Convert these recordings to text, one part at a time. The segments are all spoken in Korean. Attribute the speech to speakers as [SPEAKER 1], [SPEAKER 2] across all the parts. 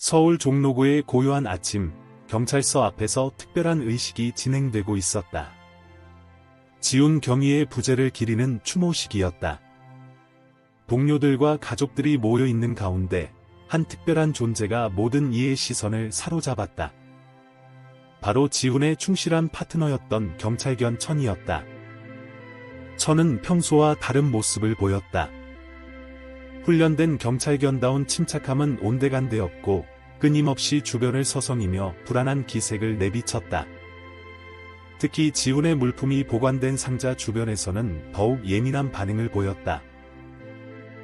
[SPEAKER 1] 서울 종로구의 고요한 아침, 경찰서 앞에서 특별한 의식이 진행되고 있었다. 지훈 경위의 부재를 기리는 추모식이었다. 동료들과 가족들이 모여 있는 가운데 한 특별한 존재가 모든 이의 시선을 사로잡았다. 바로 지훈의 충실한 파트너였던 경찰견 천이었다. 천은 평소와 다른 모습을 보였다. 훈련된 경찰견다운 침착함은 온데간데없고 끊임없이 주변을 서성이며 불안한 기색을 내비쳤다. 특히 지훈의 물품이 보관된 상자 주변에서는 더욱 예민한 반응을 보였다.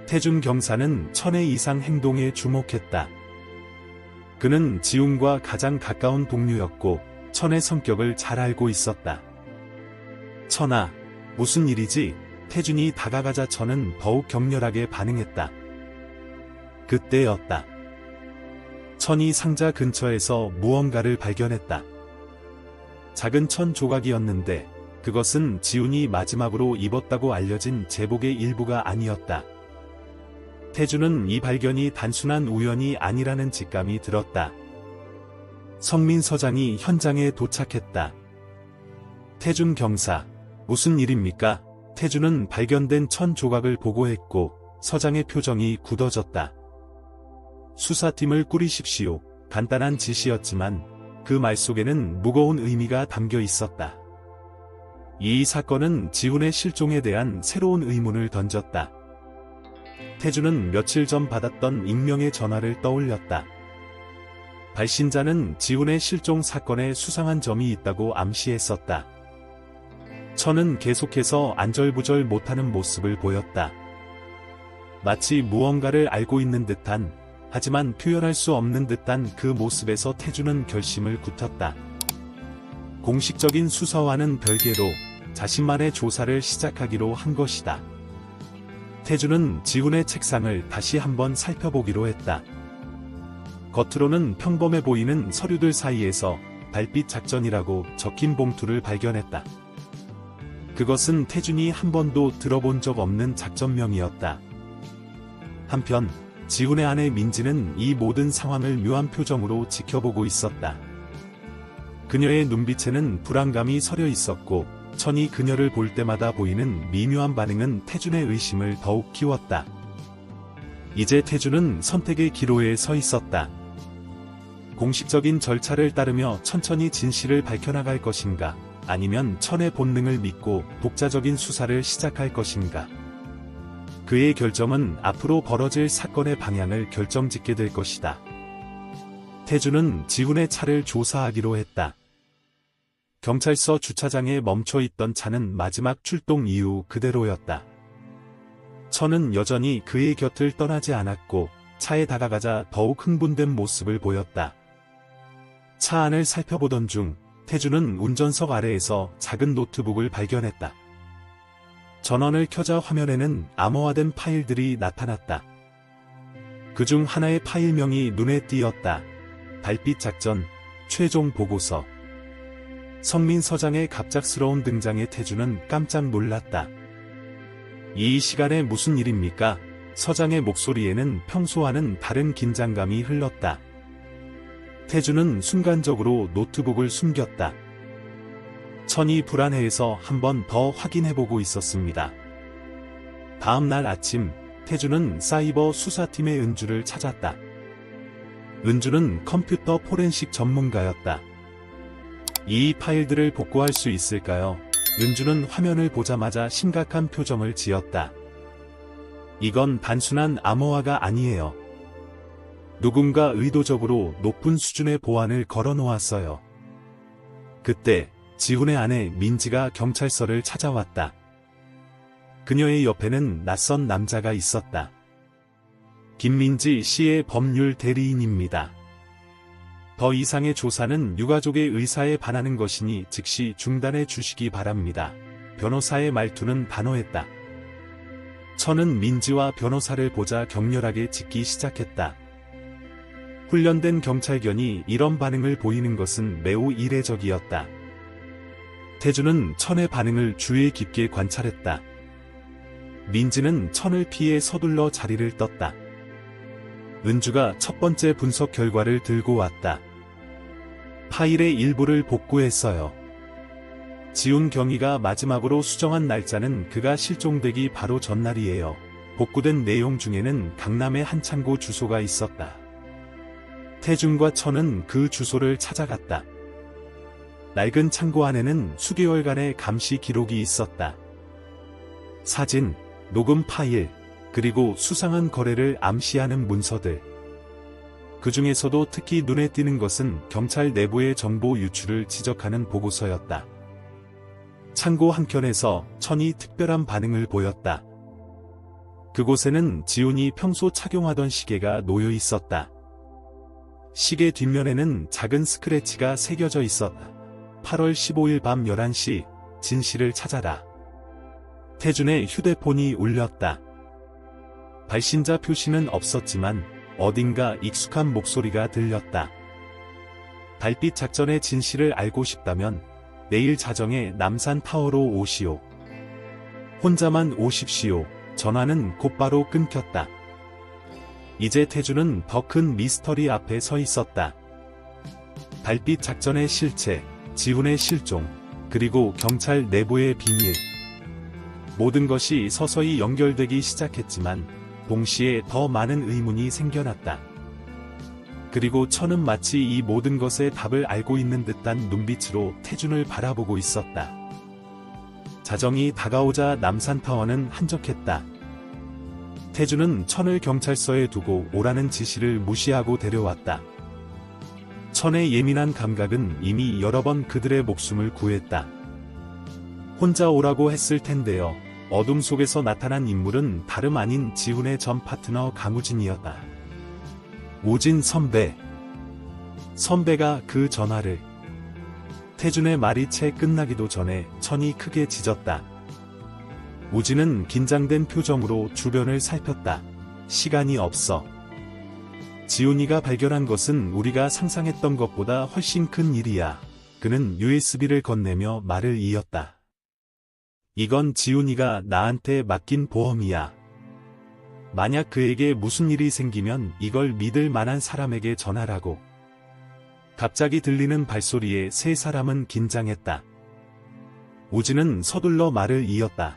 [SPEAKER 1] 태준 경사는 천의 이상 행동에 주목했다. 그는 지훈과 가장 가까운 동료였고 천의 성격을 잘 알고 있었다. 천아, 무슨 일이지? 태준이 다가가자 천은 더욱 격렬하게 반응했다. 그때였다. 천이 상자 근처에서 무언가를 발견했다. 작은 천 조각이었는데 그것은 지훈이 마지막으로 입었다고 알려진 제복의 일부가 아니었다. 태준은 이 발견이 단순한 우연이 아니라는 직감이 들었다. 성민 서장이 현장에 도착했다. 태준 경사, 무슨 일입니까? 태준은 발견된 천 조각을 보고했고 서장의 표정이 굳어졌다. 수사팀을 꾸리십시오. 간단한 지시였지만 그 말 속에는 무거운 의미가 담겨 있었다. 이 사건은 지훈의 실종에 대한 새로운 의문을 던졌다. 태준은 며칠 전 받았던 익명의 전화를 떠올렸다. 발신자는 지훈의 실종 사건에 수상한 점이 있다고 암시했었다. 천은 계속해서 안절부절 못하는 모습을 보였다. 마치 무언가를 알고 있는 듯한, 하지만 표현할 수 없는 듯한 그 모습에서 태준은 결심을 굳혔다. 공식적인 수사와는 별개로 자신만의 조사를 시작하기로 한 것이다. 태준은 지훈의 책상을 다시 한번 살펴보기로 했다. 겉으로는 평범해 보이는 서류들 사이에서 달빛 작전이라고 적힌 봉투를 발견했다. 그것은 태준이 한 번도 들어본 적 없는 작전명이었다. 한편 지훈의 아내 민지는 이 모든 상황을 묘한 표정으로 지켜보고 있었다. 그녀의 눈빛에는 불안감이 서려 있었고 천이 그녀를 볼 때마다 보이는 미묘한 반응은 태준의 의심을 더욱 키웠다. 이제 태준은 선택의 기로에 서 있었다. 공식적인 절차를 따르며 천천히 진실을 밝혀나갈 것인가, 아니면 천의 본능을 믿고 독자적인 수사를 시작할 것인가. 그의 결정은 앞으로 벌어질 사건의 방향을 결정짓게 될 것이다. 태준은 지훈의 차를 조사하기로 했다. 경찰서 주차장에 멈춰있던 차는 마지막 출동 이후 그대로였다. 천은 여전히 그의 곁을 떠나지 않았고 차에 다가가자 더욱 흥분된 모습을 보였다. 차 안을 살펴보던 중 태준은 운전석 아래에서 작은 노트북을 발견했다. 전원을 켜자 화면에는 암호화된 파일들이 나타났다. 그중 하나의 파일명이 눈에 띄었다. 달빛 작전, 최종 보고서. 성민 서장의 갑작스러운 등장에 태준은 깜짝 놀랐다. 이 시간에 무슨 일입니까? 서장의 목소리에는 평소와는 다른 긴장감이 흘렀다. 태준은 순간적으로 노트북을 숨겼다. 천이 불안해해서 한 번 더 확인해보고 있었습니다. 다음 날 아침, 태준은 사이버 수사팀의 은주를 찾았다. 은주는 컴퓨터 포렌식 전문가였다. 이 파일들을 복구할 수 있을까요? 은주는 화면을 보자마자 심각한 표정을 지었다. 이건 단순한 암호화가 아니에요. 누군가 의도적으로 높은 수준의 보안을 걸어놓았어요. 그때 지훈의 아내 민지가 경찰서를 찾아왔다. 그녀의 옆에는 낯선 남자가 있었다. 김민지 씨의 법률 대리인입니다. 더 이상의 조사는 유가족의 의사에 반하는 것이니 즉시 중단해 주시기 바랍니다. 변호사의 말투는 단호했다. 천은 민지와 변호사를 보자 격렬하게 짖기 시작했다. 훈련된 경찰견이 이런 반응을 보이는 것은 매우 이례적이었다. 태준은 천의 반응을 주의 깊게 관찰했다. 민지는 천을 피해 서둘러 자리를 떴다. 은주가 첫 번째 분석 결과를 들고 왔다. 파일의 일부를 복구했어요. 지훈 경위가 마지막으로 수정한 날짜는 그가 실종되기 바로 전날이에요. 복구된 내용 중에는 강남의 한 창고 주소가 있었다. 태준과 천은 그 주소를 찾아갔다. 낡은 창고 안에는 수개월간의 감시 기록이 있었다. 사진, 녹음 파일, 그리고 수상한 거래를 암시하는 문서들. 그 중에서도 특히 눈에 띄는 것은 경찰 내부의 정보 유출을 지적하는 보고서였다. 창고 한켠에서 천이 특별한 반응을 보였다. 그곳에는 지훈이 평소 착용하던 시계가 놓여 있었다. 시계 뒷면에는 작은 스크래치가 새겨져 있었다. 8월 15일 밤 11시, 진실을 찾아라. 태준의 휴대폰이 울렸다. 발신자 표시는 없었지만 어딘가 익숙한 목소리가 들렸다. 달빛 작전의 진실을 알고 싶다면 내일 자정에 남산타워로 오시오. 혼자만 오십시오. 전화는 곧바로 끊겼다. 이제 태준은 더 큰 미스터리 앞에 서 있었다. 달빛 작전의 실체, 지훈의 실종, 그리고 경찰 내부의 비밀. 모든 것이 서서히 연결되기 시작했지만 동시에 더 많은 의문이 생겨났다. 그리고 천은 마치 이 모든 것의 답을 알고 있는 듯한 눈빛으로 태준을 바라보고 있었다. 자정이 다가오자 남산타워는 한적했다. 태준은 천을 경찰서에 두고 오라는 지시를 무시하고 데려왔다. 천의 예민한 감각은 이미 여러 번 그들의 목숨을 구했다. 혼자 오라고 했을 텐데요. 어둠 속에서 나타난 인물은 다름 아닌 지훈의 전 파트너 강우진이었다. 우진 선배. 선배가 그 전화를. 태준의 말이 채 끝나기도 전에 천이 크게 짖었다. 우진은 긴장된 표정으로 주변을 살폈다. 시간이 없어. 지훈이가 발견한 것은 우리가 상상했던 것보다 훨씬 큰 일이야. 그는 USB를 건네며 말을 이었다. 이건 지훈이가 나한테 맡긴 보험이야. 만약 그에게 무슨 일이 생기면 이걸 믿을 만한 사람에게 전하라고. 갑자기 들리는 발소리에 세 사람은 긴장했다. 우진은 서둘러 말을 이었다.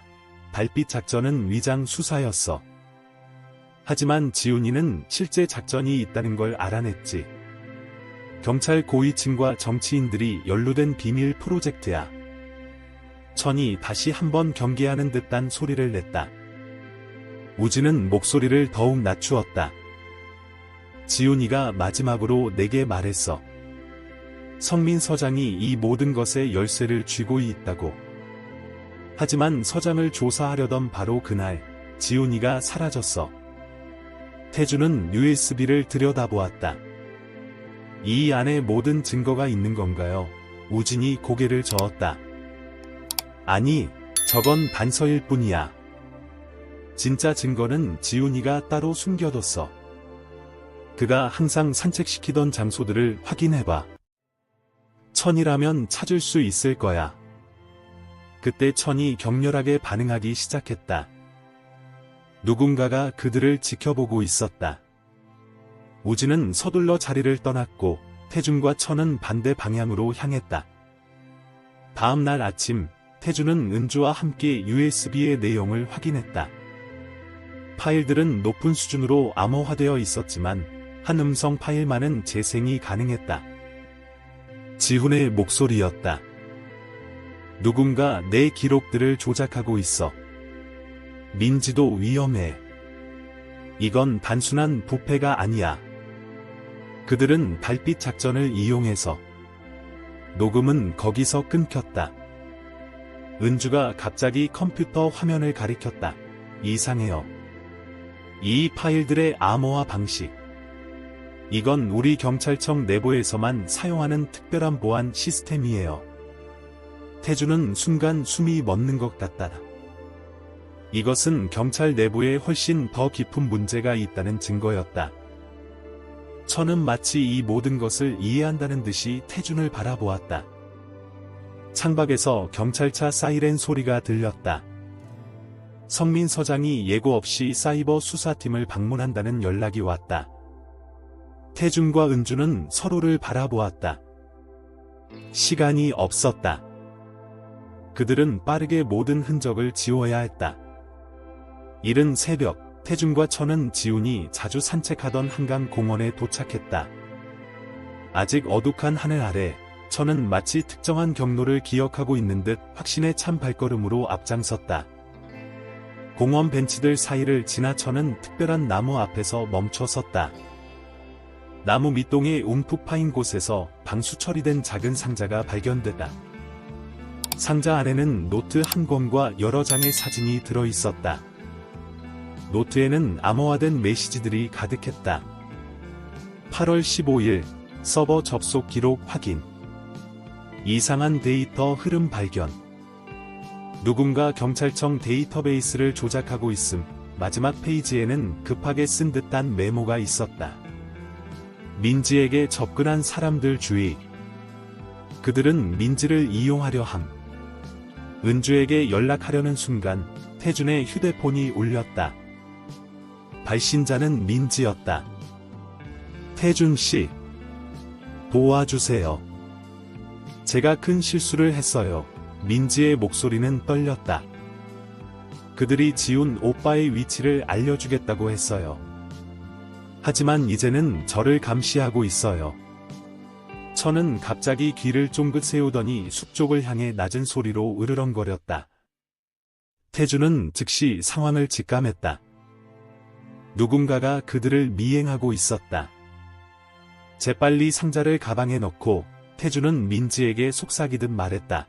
[SPEAKER 1] 달빛 작전은 위장 수사였어. 하지만 지훈이는 실제 작전이 있다는 걸 알아냈지. 경찰 고위층과 정치인들이 연루된 비밀 프로젝트야. 천이 다시 한번 경계하는 듯한 소리를 냈다. 우진은 목소리를 더욱 낮추었다. 지훈이가 마지막으로 내게 말했어. 성민 서장이 이 모든 것의 열쇠를 쥐고 있다고. 하지만 서장을 조사하려던 바로 그날, 지훈이가 사라졌어. 태준은 USB를 들여다보았다. 이 안에 모든 증거가 있는 건가요? 우진이 고개를 저었다. 아니, 저건 단서일 뿐이야. 진짜 증거는 지훈이가 따로 숨겨뒀어. 그가 항상 산책시키던 장소들을 확인해봐. 천이라면 찾을 수 있을 거야. 그때 천이 격렬하게 반응하기 시작했다. 누군가가 그들을 지켜보고 있었다. 우진은 서둘러 자리를 떠났고 태준과 천은 반대 방향으로 향했다. 다음 날 아침, 태준은 은주와 함께 USB의 내용을 확인했다. 파일들은 높은 수준으로 암호화되어 있었지만 한 음성 파일만은 재생이 가능했다. 지훈의 목소리였다. 누군가 내 기록들을 조작하고 있어. 민지도 위험해. 이건 단순한 부패가 아니야. 그들은 달빛 작전을 이용해서. 녹음은 거기서 끊겼다. 은주가 갑자기 컴퓨터 화면을 가리켰다. 이상해요. 이 파일들의 암호화 방식. 이건 우리 경찰청 내부에서만 사용하는 특별한 보안 시스템이에요. 태준은 순간 숨이 멎는 것 같다. 이것은 경찰 내부에 훨씬 더 깊은 문제가 있다는 증거였다. 천은 마치 이 모든 것을 이해한다는 듯이 태준을 바라보았다. 창밖에서 경찰차 사이렌 소리가 들렸다. 성민 서장이 예고 없이 사이버 수사팀을 방문한다는 연락이 왔다. 태준과 은주는 서로를 바라보았다. 시간이 없었다. 그들은 빠르게 모든 흔적을 지워야 했다. 이른 새벽, 태준과 천은 지훈이 자주 산책하던 한강 공원에 도착했다. 아직 어둑한 하늘 아래, 천은 마치 특정한 경로를 기억하고 있는 듯 확신에 찬 발걸음으로 앞장섰다. 공원 벤치들 사이를 지나 천은 특별한 나무 앞에서 멈춰 섰다. 나무 밑동에 움푹 파인 곳에서 방수 처리된 작은 상자가 발견됐다. 상자 안에는 노트 한 권과 여러 장의 사진이 들어 있었다. 노트에는 암호화된 메시지들이 가득했다. 8월 15일, 서버 접속 기록 확인. 이상한 데이터 흐름 발견. 누군가 경찰청 데이터베이스를 조작하고 있음. 마지막 페이지에는 급하게 쓴 듯한 메모가 있었다. 민지에게 접근한 사람들 주의. 그들은 민지를 이용하려 함. 은주에게 연락하려는 순간 태준의 휴대폰이 울렸다. 발신자는 민지였다. 태준 씨, 도와주세요. 제가 큰 실수를 했어요. 민지의 목소리는 떨렸다. 그들이 지훈 오빠의 위치를 알려주겠다고 했어요. 하지만 이제는 저를 감시하고 있어요. 천은 갑자기 귀를 쫑긋 세우더니 숲 쪽을 향해 낮은 소리로 으르렁거렸다. 태준은 즉시 상황을 직감했다. 누군가가 그들을 미행하고 있었다. 재빨리 상자를 가방에 넣고 태준은 민지에게 속삭이듯 말했다.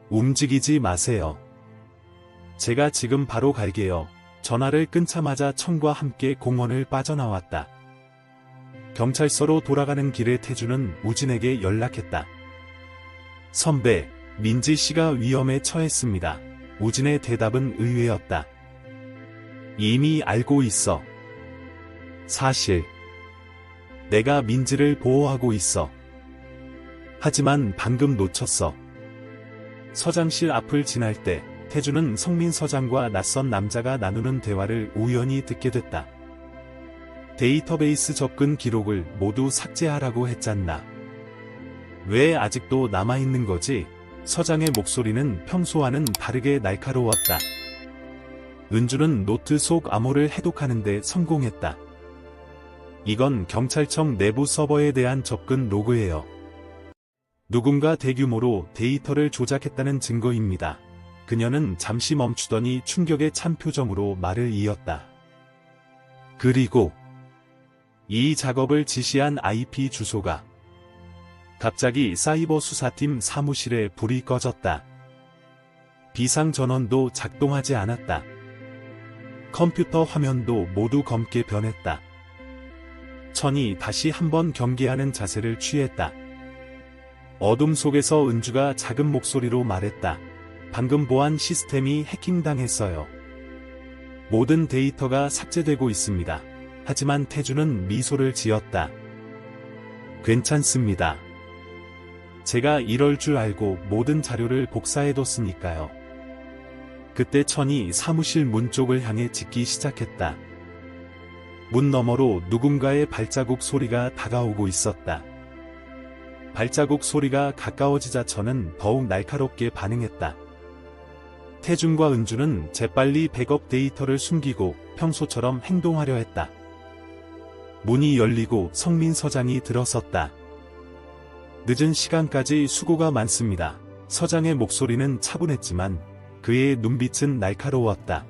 [SPEAKER 1] 움직이지 마세요. 제가 지금 바로 갈게요. 전화를 끊자마자 천과 함께 공원을 빠져나왔다. 경찰서로 돌아가는 길에 태준은 우진에게 연락했다. 선배, 민지 씨가 위험에 처했습니다. 우진의 대답은 의외였다. 이미 알고 있어. 사실 내가 민지를 보호하고 있어. 하지만 방금 놓쳤어. 서장실 앞을 지날 때 태준은 성민 서장과 낯선 남자가 나누는 대화를 우연히 듣게 됐다. 데이터베이스 접근 기록을 모두 삭제하라고 했잖나. 왜 아직도 남아있는 거지? 서장의 목소리는 평소와는 다르게 날카로웠다. 은주는 노트 속 암호를 해독하는데 성공했다. 이건 경찰청 내부 서버에 대한 접근 로그예요. 누군가 대규모로 데이터를 조작했다는 증거입니다. 그녀는 잠시 멈추더니 충격에 찬 표정으로 말을 이었다. 그리고 이 작업을 지시한 IP 주소가. 갑자기 사이버 수사팀 사무실에 불이 꺼졌다. 비상전원도 작동하지 않았다. 컴퓨터 화면도 모두 검게 변했다. 천이 다시 한번 경계하는 자세를 취했다. 어둠 속에서 은주가 작은 목소리로 말했다. 방금 보안 시스템이 해킹당했어요. 모든 데이터가 삭제되고 있습니다. 하지만 태준은 미소를 지었다. 괜찮습니다. 제가 이럴 줄 알고 모든 자료를 복사해뒀으니까요. 그때 천이 사무실 문 쪽을 향해 짖기 시작했다. 문 너머로 누군가의 발자국 소리가 다가오고 있었다. 발자국 소리가 가까워지자 천은 더욱 날카롭게 반응했다. 태준과 은주는 재빨리 백업 데이터를 숨기고 평소처럼 행동하려 했다. 문이 열리고 성민 서장이 들어섰다. 늦은 시간까지 수고가 많습니다. 서장의 목소리는 차분했지만 그의 눈빛은 날카로웠다.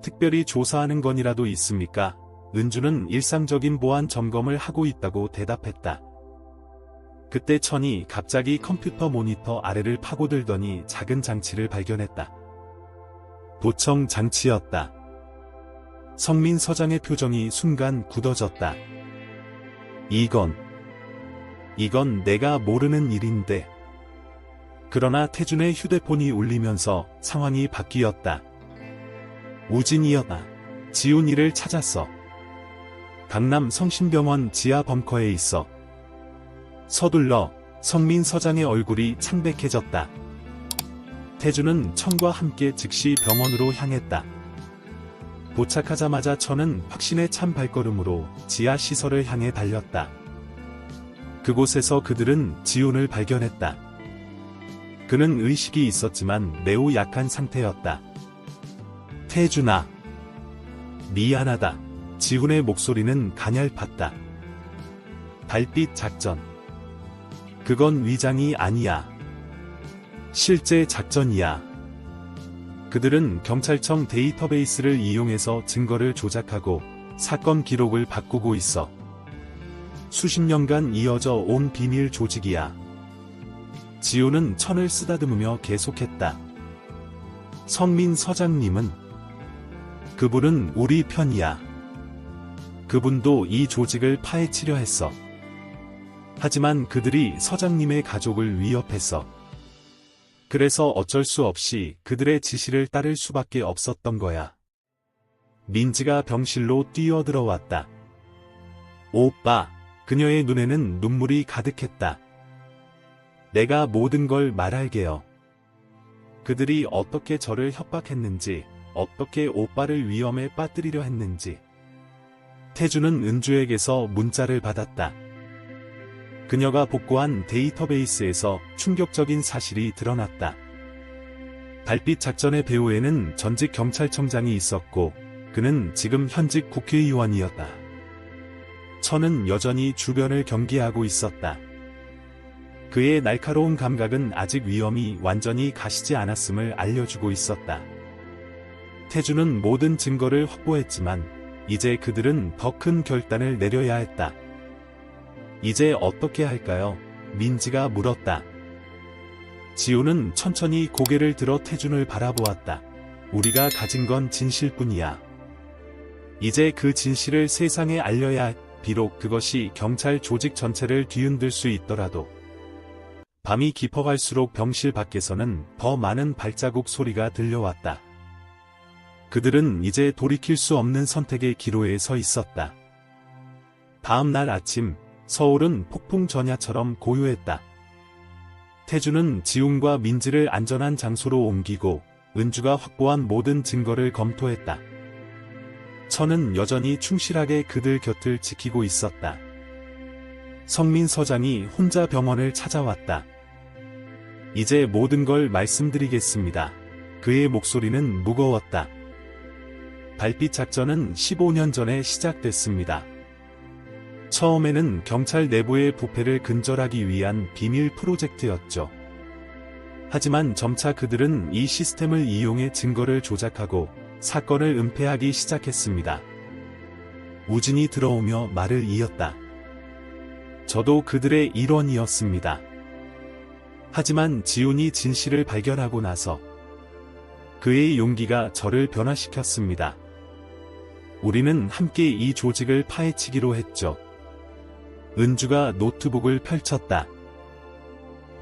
[SPEAKER 1] 특별히 조사하는 건이라도 있습니까? 은주는 일상적인 보안 점검을 하고 있다고 대답했다. 그때 천이 갑자기 컴퓨터 모니터 아래를 파고들더니 작은 장치를 발견했다. 도청 장치였다. 성민 서장의 표정이 순간 굳어졌다. 이건 내가 모르는 일인데. 그러나 태준의 휴대폰이 울리면서 상황이 바뀌었다. 우진이었다. 지훈이를 찾았어. 강남 성심병원 지하 벙커에 있어. 서둘러. 성민 서장의 얼굴이 창백해졌다. 태준은 천과 함께 즉시 병원으로 향했다. 도착하자마자 천은 확신에 찬 발걸음으로 지하 시설을 향해 달렸다. 그곳에서 그들은 지훈을 발견했다. 그는 의식이 있었지만 매우 약한 상태였다. 태준아. 미안하다. 지훈의 목소리는 가냘팠다. 달빛 작전. 그건 위장이 아니야. 실제 작전이야. 그들은 경찰청 데이터베이스를 이용해서 증거를 조작하고 사건 기록을 바꾸고 있어. 수십 년간 이어져 온 비밀 조직이야. 지훈은 천을 쓰다듬으며 계속했다. 성민 서장님은? 그분은 우리 편이야. 그분도 이 조직을 파헤치려 했어. 하지만 그들이 서장님의 가족을 위협했어. 그래서 어쩔 수 없이 그들의 지시를 따를 수밖에 없었던 거야. 민지가 병실로 뛰어들어왔다. 오빠. 그녀의 눈에는 눈물이 가득했다. 내가 모든 걸 말할게요. 그들이 어떻게 저를 협박했는지, 어떻게 오빠를 위험에 빠뜨리려 했는지. 태주는 은주에게서 문자를 받았다. 그녀가 복구한 데이터베이스에서 충격적인 사실이 드러났다. 달빛 작전의 배후에는 전직 경찰청장이 있었고, 그는 지금 현직 국회의원이었다. 천은 여전히 주변을 경계하고 있었다. 그의 날카로운 감각은 아직 위험이 완전히 가시지 않았음을 알려주고 있었다. 태주는 모든 증거를 확보했지만 이제 그들은 더 큰 결단을 내려야 했다. 이제 어떻게 할까요? 민지가 물었다. 지훈은 천천히 고개를 들어 태준을 바라보았다. 우리가 가진 건 진실뿐이야. 이제 그 진실을 세상에 알려야 해. 비록 그것이 경찰 조직 전체를 뒤흔들 수 있더라도. 밤이 깊어갈수록 병실 밖에서는 더 많은 발자국 소리가 들려왔다. 그들은 이제 돌이킬 수 없는 선택의 기로에 서 있었다. 다음 날 아침, 서울은 폭풍 전야처럼 고요했다. 태주는 지훈과 민지를 안전한 장소로 옮기고 은주가 확보한 모든 증거를 검토했다. 천은 여전히 충실하게 그들 곁을 지키고 있었다. 성민 서장이 혼자 병원을 찾아왔다. 이제 모든 걸 말씀드리겠습니다. 그의 목소리는 무거웠다. 달빛 작전은 15년 전에 시작됐습니다. 처음에는 경찰 내부의 부패를 근절하기 위한 비밀 프로젝트였죠. 하지만 점차 그들은 이 시스템을 이용해 증거를 조작하고 사건을 은폐하기 시작했습니다. 우진이 들어오며 말을 이었다. 저도 그들의 일원이었습니다. 하지만 지훈이 진실을 발견하고 나서 그의 용기가 저를 변화시켰습니다. 우리는 함께 이 조직을 파헤치기로 했죠. 은주가 노트북을 펼쳤다.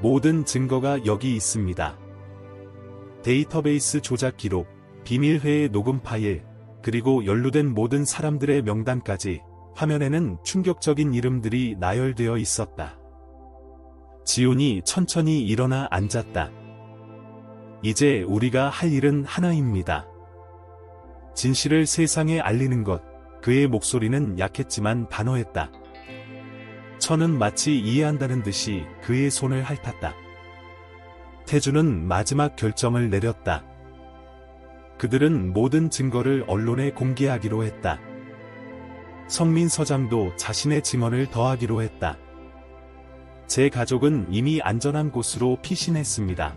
[SPEAKER 1] 모든 증거가 여기 있습니다. 데이터베이스 조작 기록, 비밀회의 녹음 파일, 그리고 연루된 모든 사람들의 명단까지. 화면에는 충격적인 이름들이 나열되어 있었다. 지훈이 천천히 일어나 앉았다. 이제 우리가 할 일은 하나입니다. 진실을 세상에 알리는 것. 그의 목소리는 약했지만 단호했다. 천은 마치 이해한다는 듯이 그의 손을 핥았다. 태주는 마지막 결정을 내렸다. 그들은 모든 증거를 언론에 공개하기로 했다. 성민 서장도 자신의 증언을 더하기로 했다. 제 가족은 이미 안전한 곳으로 피신했습니다.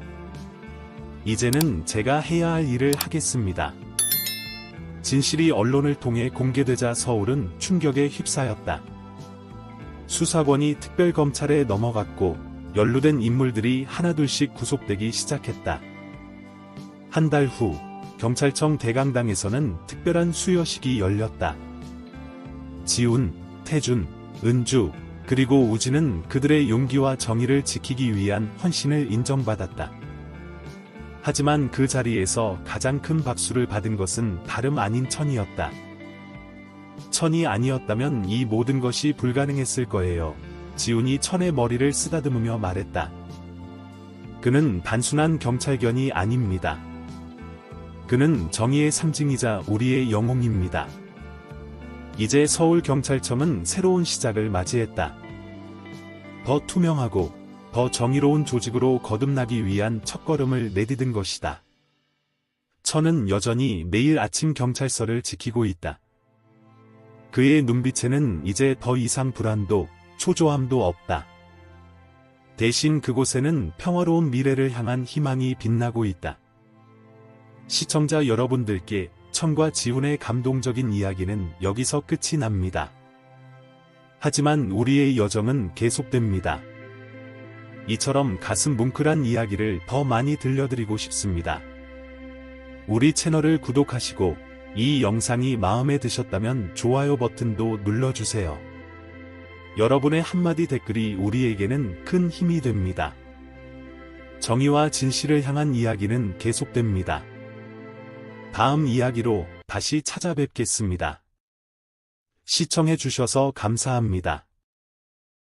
[SPEAKER 1] 이제는 제가 해야 할 일을 하겠습니다. 진실이 언론을 통해 공개되자 서울은 충격에 휩싸였다. 수사권이 특별검찰에 넘어갔고 연루된 인물들이 하나둘씩 구속되기 시작했다. 한 달 후 경찰청 대강당에서는 특별한 수여식이 열렸다. 지훈, 태준, 은주, 그리고 우진은 그들의 용기와 정의를 지키기 위한 헌신을 인정받았다. 하지만 그 자리에서 가장 큰 박수를 받은 것은 다름 아닌 천이었다. 천이 아니었다면 이 모든 것이 불가능했을 거예요. 지훈이 천의 머리를 쓰다듬으며 말했다. 그는 단순한 경찰견이 아닙니다. 그는 정의의 상징이자 우리의 영웅입니다. 이제 서울경찰청은 새로운 시작을 맞이했다. 더 투명하고 더 정의로운 조직으로 거듭나기 위한 첫걸음을 내디딘 것이다. 천은 여전히 매일 아침 경찰서를 지키고 있다. 그의 눈빛에는 이제 더 이상 불안도 초조함도 없다. 대신 그곳에는 평화로운 미래를 향한 희망이 빛나고 있다. 시청자 여러분들께 천과 지훈의 감동적인 이야기는 여기서 끝이 납니다. 하지만 우리의 여정은 계속됩니다. 이처럼 가슴 뭉클한 이야기를 더 많이 들려드리고 싶습니다. 우리 채널을 구독하시고 이 영상이 마음에 드셨다면 좋아요 버튼도 눌러주세요. 여러분의 한마디 댓글이 우리에게는 큰 힘이 됩니다. 정의와 진실을 향한 이야기는 계속됩니다. 다음 이야기로 다시 찾아뵙겠습니다. 시청해주셔서 감사합니다.